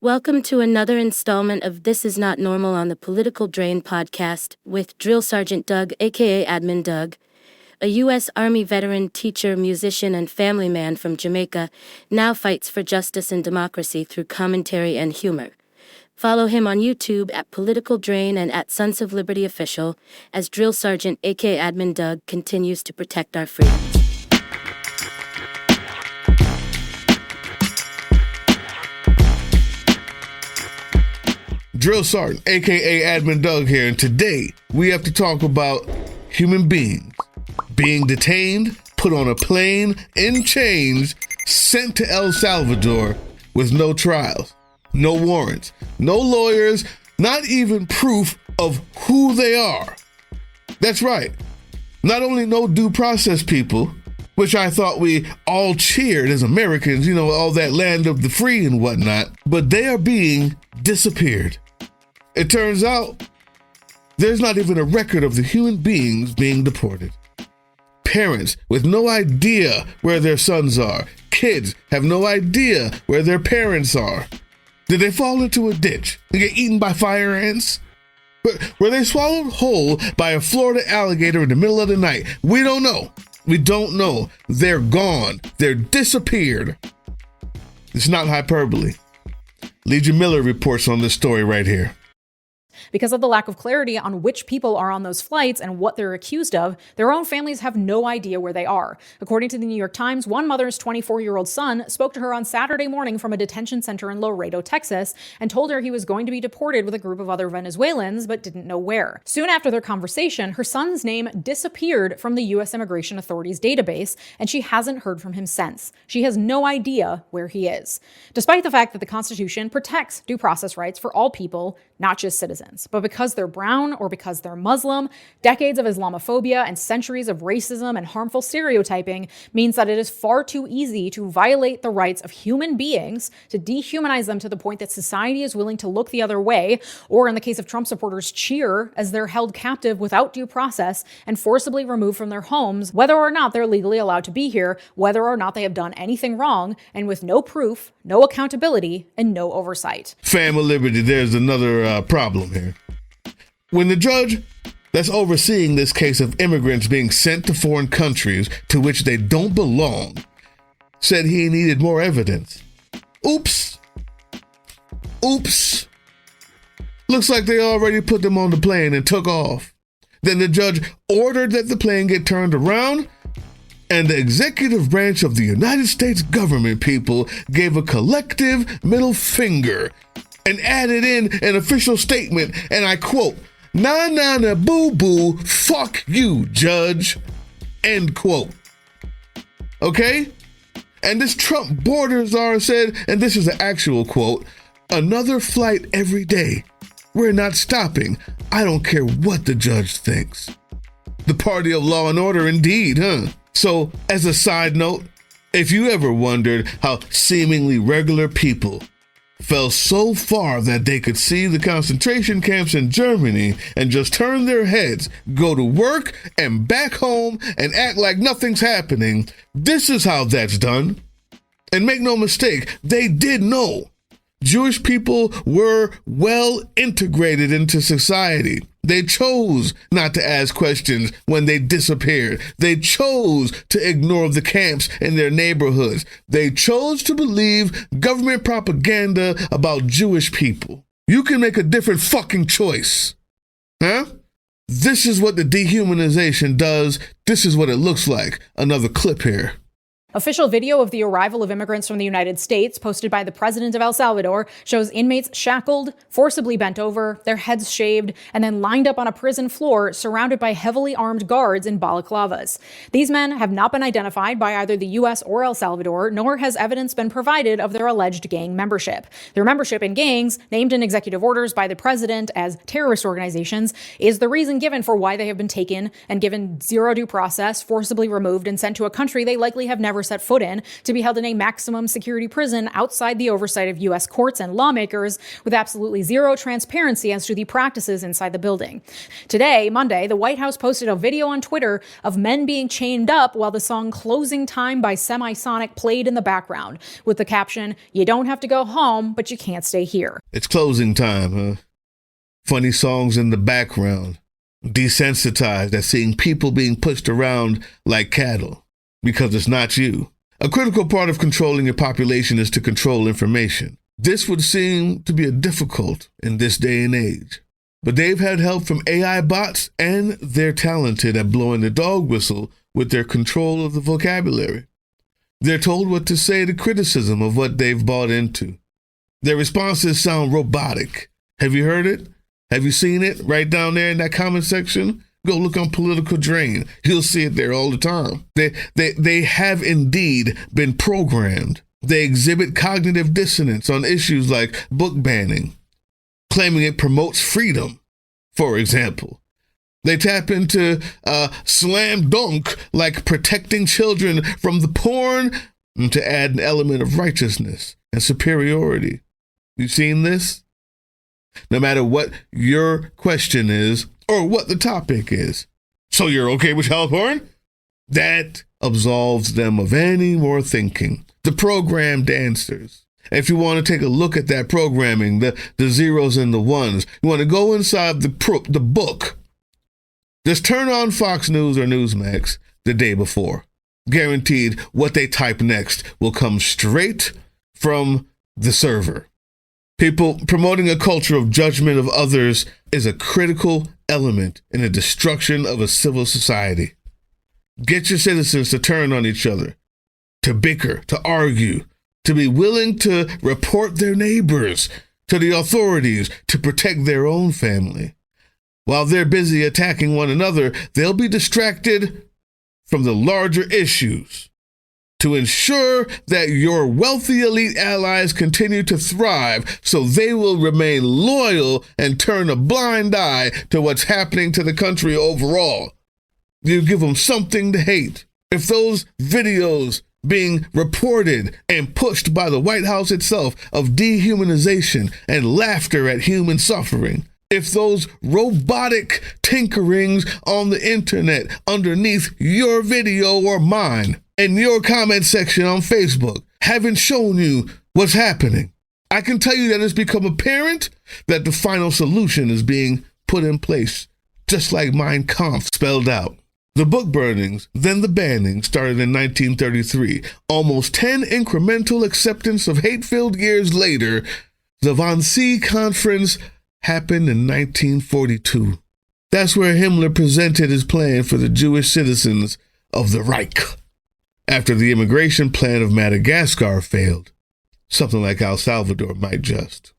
Welcome to another installment of This Is Not Normal on the Political Drain podcast with Drill Sergeant Doug, aka Admin Doug, a U.S. Army veteran, teacher, musician, and family man from Jamaica, now fights for justice and democracy through commentary and humor. Follow him on YouTube at Political Drain and at Sons of Liberty Official as Drill Sergeant, aka Admin Doug, continues to protect our freedoms. Drill Sergeant, aka Admin Doug here, and today we have to talk about human beings being detained, put on a plane, in chains, sent to El Salvador with no trials, no warrants, no lawyers, not even proof of who they are. That's right. Not only no due process people, which I thought we all cheered as Americans, all that land of the free and whatnot, but they are being disappeared. It turns out there's not even a record of the human beings being deported. Parents with no idea where their sons are. Kids have no idea where their parents are. Did they fall into a ditch and get eaten by fire ants? Were they swallowed whole by a Florida alligator in the middle of the night? We don't know. We don't know. They're gone. They're disappeared. It's not hyperbole. Legion Miller reports on this story right here. Because of the lack of clarity on which people are on those flights and what they're accused of, their own families have no idea where they are. According to the New York Times, one mother's 24-year-old son spoke to her on Saturday morning from a detention center in Laredo, Texas, and told her he was going to be deported with a group of other Venezuelans, but didn't know where. Soon after their conversation, her son's name disappeared from the U.S. Immigration Authority's database, and she hasn't heard from him since. She has no idea where he is. Despite the fact that the Constitution protects due process rights for all people, not just citizens. But because they're brown or because they're Muslim, decades of Islamophobia and centuries of racism and harmful stereotyping means that it is far too easy to violate the rights of human beings, to dehumanize them to the point that society is willing to look the other way, or in the case of Trump supporters, cheer as they're held captive without due process and forcibly removed from their homes, whether or not they're legally allowed to be here, whether or not they have done anything wrong, and with no proof, no accountability, and no oversight. Fam of Liberty, there's another problem here. When the judge that's overseeing this case of immigrants being sent to foreign countries to which they don't belong said he needed more evidence. Oops. Looks like they already put them on the plane and took off. Then the judge ordered that the plane get turned around, and the executive branch of the United States government people gave a collective middle finger and added in an official statement, and I quote, "Nah, boo-boo, fuck you, judge," end quote. Okay? And this Trump border czar said, and this is an actual quote, "Another flight every day. We're not stopping. I don't care what the judge thinks." The party of law and order indeed, huh? So, as a side note, if you ever wondered how seemingly regular people fell so far that they could see the concentration camps in Germany and just turn their heads, go to work and back home and act like nothing's happening, this is how that's done. And make no mistake, they did know. Jewish people were well integrated into society. They chose not to ask questions when they disappeared. They chose to ignore the camps in their neighborhoods. They chose to believe government propaganda about Jewish people. You can make a different fucking choice. Huh? This is what the dehumanization does. This is what it looks like. Another clip here. Official video of the arrival of immigrants from the United States, posted by the president of El Salvador, shows inmates shackled, forcibly bent over, their heads shaved, and then lined up on a prison floor surrounded by heavily armed guards in balaclavas. These men have not been identified by either the U.S. or El Salvador, nor has evidence been provided of their alleged gang membership. Their membership in gangs, named in executive orders by the president as terrorist organizations, is the reason given for why they have been taken and given zero due process, forcibly removed, and sent to a country they likely have never ever set foot in, to be held in a maximum security prison outside the oversight of U.S. courts and lawmakers, with absolutely zero transparency as to the practices inside the building. Today, Monday, the White House posted a video on Twitter of men being chained up while the song Closing Time by Semisonic played in the background, with the caption, "You don't have to go home, but you can't stay here." It's closing time, huh? Funny songs in the background. Desensitized at seeing people being pushed around like cattle because it's not you. A critical part of controlling your population is to control information. This would seem to be difficult in this day and age. But they've had help from AI bots, and they're talented at blowing the dog whistle with their control of the vocabulary. They're told what to say to criticism of what they've bought into. Their responses sound robotic. Have you heard it? Have you seen it right down there in that comment section? Go look on Political Drain. You'll see it there all the time. They have indeed been programmed. They exhibit cognitive dissonance on issues like book banning, claiming it promotes freedom, for example. They tap into slam dunk like protecting children from the porn to add an element of righteousness and superiority. You seen this? No matter what your question is or what the topic is. So you're okay with child porn? That absolves them of any more thinking. The programmed answers. If you want to take a look at that programming, the zeros and the ones, you want to go inside the book. Just turn on Fox News or Newsmax the day before. Guaranteed what they type next will come straight from the server. People promoting a culture of judgment of others is a critical element in the destruction of a civil society. Get your citizens to turn on each other, to bicker, to argue, to be willing to report their neighbors to the authorities to protect their own family. While they're busy attacking one another, they'll be distracted from the larger issues to ensure that your wealthy elite allies continue to thrive so they will remain loyal and turn a blind eye to what's happening to the country overall. You give them something to hate. If those videos being reported and pushed by the White House itself of dehumanization and laughter at human suffering, if those robotic tinkerings on the internet underneath your video or mine in your comment section on Facebook haven't shown you what's happening, I can tell you that it's become apparent that the final solution is being put in place, just like Mein Kampf spelled out. The book burnings, then the banning, started in 1933. Almost 10 incremental acceptance of hate-filled years later, the Wannsee Conference happened in 1942. That's where Himmler presented his plan for the Jewish citizens of the Reich, after the immigration plan of Madagascar failed. Something like El Salvador might just.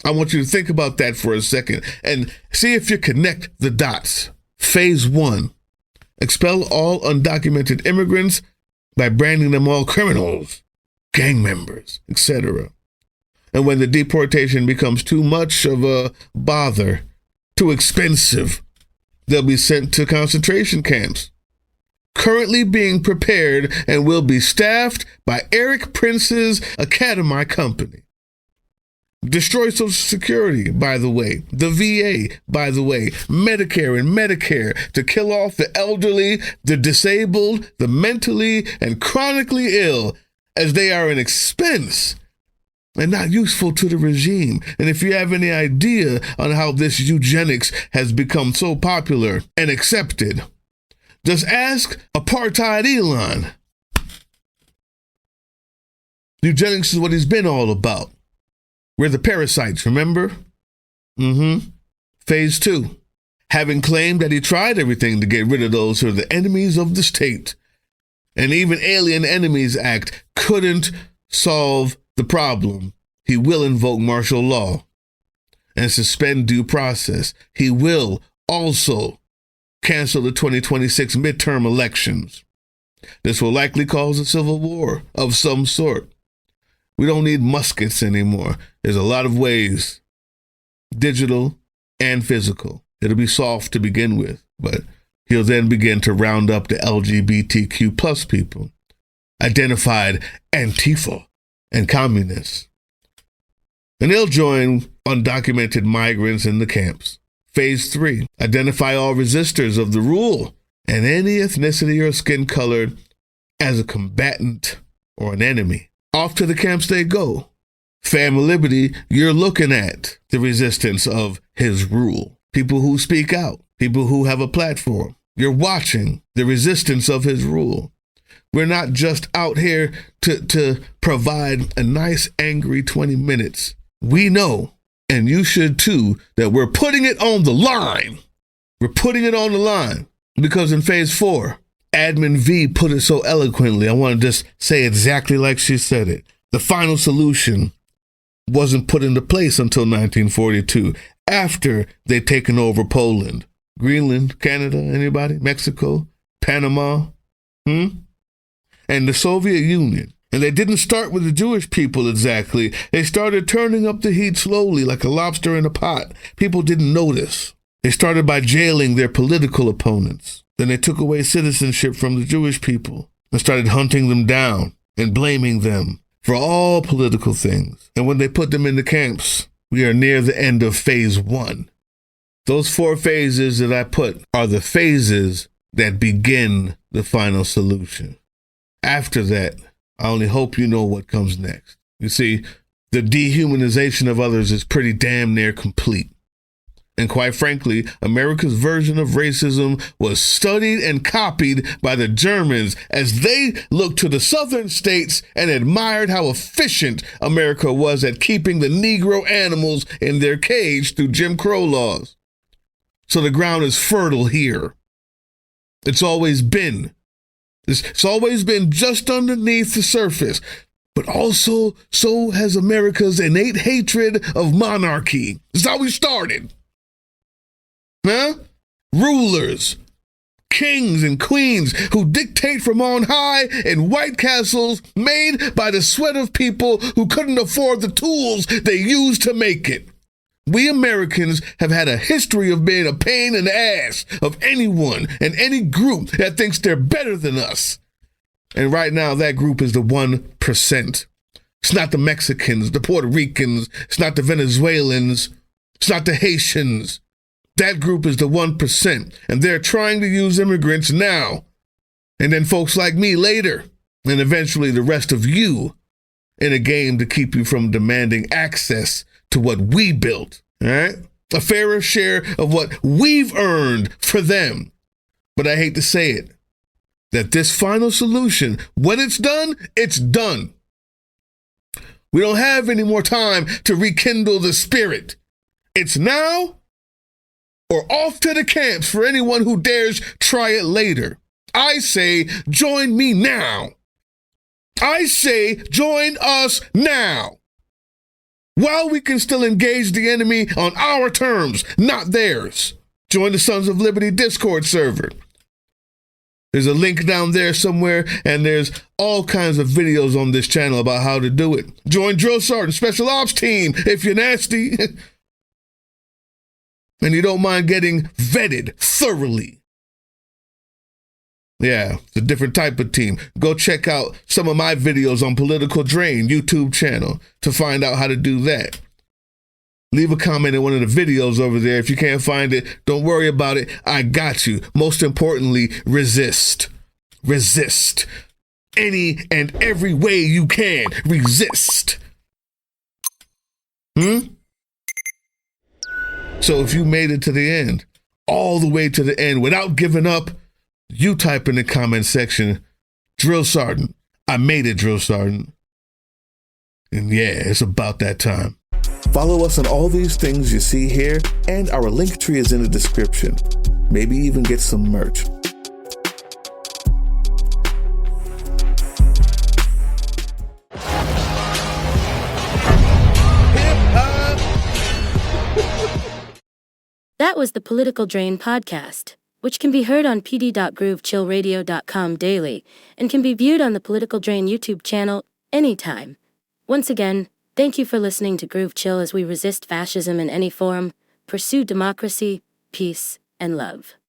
I want you to think about that for a second and see if you connect the dots. Phase 1, expel all undocumented immigrants by branding them all criminals, gang members, etc. And when the deportation becomes too much of a bother, too expensive, they'll be sent to concentration camps, currently being prepared and will be staffed by Eric Prince's Academy Company. Destroy Social Security, by the way, the VA, by the way, Medicare and Medicare, to kill off the elderly, the disabled, the mentally and chronically ill, as they are an expense and not useful to the regime. And if you have any idea on how this eugenics has become so popular and accepted, just ask apartheid Elon. Eugenics is what he's been all about. We're the parasites, remember? Phase 2. Having claimed that he tried everything to get rid of those who are the enemies of the state, and even Alien Enemies Act couldn't solve the problem, he will invoke martial law and suspend due process. He will also cancel the 2026 midterm elections. This will likely cause a civil war of some sort. We don't need muskets anymore. There's a lot of ways, digital and physical. It'll be soft to begin with, but he'll then begin to round up the LGBTQ plus people. identified Antifa and communists. And they'll join undocumented migrants in the camps. Phase 3, identify all resistors of the rule and any ethnicity or skin color as a combatant or an enemy. Off to the camps they go. Family Liberty, you're looking at the resistance of his rule. People who speak out, people who have a platform. You're watching the resistance of his rule. We're not just out here to provide a nice, angry 20 minutes. We know, and you should too, that we're putting it on the line. We're putting it on the line because in phase 4, Admin V put it so eloquently. I want to just say exactly like she said it. The final solution wasn't put into place until 1942, after they'd taken over Poland, Greenland, Canada, anybody? Mexico, Panama, and the Soviet Union. And they didn't start with the Jewish people exactly. They started turning up the heat slowly like a lobster in a pot. People didn't notice. They started by jailing their political opponents. Then they took away citizenship from the Jewish people and started hunting them down and blaming them for all political things. And when they put them in the camps, we are near the end of phase 1. Those 4 phases that I put are the phases that begin the final solution. After that, I only hope you know what comes next. You see, the dehumanization of others is pretty damn near complete. And quite frankly, America's version of racism was studied and copied by the Germans as they looked to the southern states and admired how efficient America was at keeping the Negro animals in their cage through Jim Crow laws. So the ground is fertile here. It's always been. It's always been just underneath the surface. But also, so has America's innate hatred of monarchy. That's how we started. Rulers, kings and queens who dictate from on high in white castles made by the sweat of people who couldn't afford the tools they used to make it. We Americans have had a history of being a pain in the ass of anyone and any group that thinks they're better than us. And right now, that group is the 1%. It's not the Mexicans, the Puerto Ricans. It's not the Venezuelans. It's not the Haitians. That group is the 1%, and they're trying to use immigrants now, and then folks like me later, and eventually the rest of you, in a game to keep you from demanding access to what we built, all right? A fairer share of what we've earned for them. But I hate to say it, that this final solution, when it's done, it's done. We don't have any more time to rekindle the spirit. It's now or off to the camps for anyone who dares try it later. I say, join me now. I say, join us now. While we can still engage the enemy on our terms, not theirs. Join the Sons of Liberty Discord server. There's a link down there somewhere, and there's all kinds of videos on this channel about how to do it. Join Drill Sergeant Special Ops Team if you're nasty. And you don't mind getting vetted thoroughly. Yeah, it's a different type of team. Go check out some of my videos on Political Drain YouTube channel to find out how to do that. Leave a comment in one of the videos over there. If you can't find it, don't worry about it. I got you. Most importantly, resist. Resist. Any and every way you can. Resist. So if you made it to the end, all the way to the end without giving up, you type in the comment section, Drill Sergeant. I made it, Drill Sergeant. And yeah, it's about that time. Follow us on all these things you see here, and our link tree is in the description. Maybe even get some merch. That was the Political Drain podcast, which can be heard on pd.groovechillradio.com daily and can be viewed on the Political Drain YouTube channel anytime. Once again, thank you for listening to Groove Chill as we resist fascism in any form, pursue democracy, peace, and love.